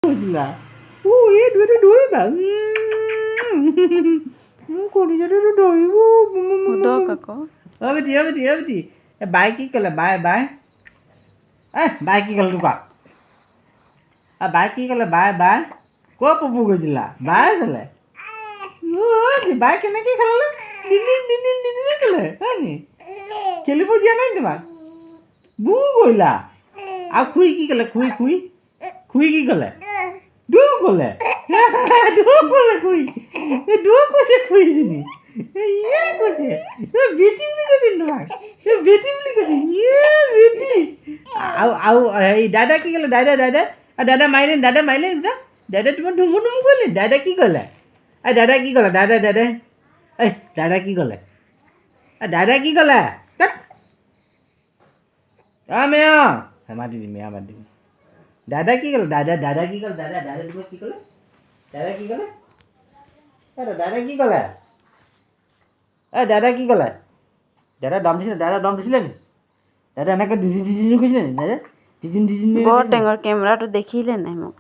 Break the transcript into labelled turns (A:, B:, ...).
A: কৈছিলা এই দুইটো ধৰিবা মোৰ কলিজাটো ধৰিব
B: সুধক আকৌ
A: বেটি বেটি বাই কি ক'লে বাই বাই কি ক'লে তোক বাই কি ক'লে বাই ক'ত পপু গৈছিলা বাই ক'লে বাই কেনেকৈ খেলালে দিনে ক'লে হয় নি খেলিব দিয়া নাই তোমাক বু কৰিলা আৰু খুৰী কি ক'লে খুৰী কি ক'লে দূৰ ক'লে খুৰী দূৰ কৈছে খুৰীজনী কৈছে বেটি বুলি কৈছে তোমাক বেটি বুলি কৈছে বেটি আৰু হেৰি দাদা কি ক'লে দাদা মাৰিলে দাদা তোমাক ধুমু কৰিলে দাদা কি ক'লে দাদা কি ক'লে দাদা কি ক'লে মেয়া মাতি দিম দাদা কি ক'লে দাদা কি ক'লে দাদা তোমাক কি ক'লে দাদা কি ক'লে দাদা কি ক'লে দাদা কি ক'লে দাদা দম দিছিলে নি দাদা এনেকৈ কৈছিলে নি দাদা
B: বৰ টেঙৰ কেমেৰাটো দেখিলে নাই মোক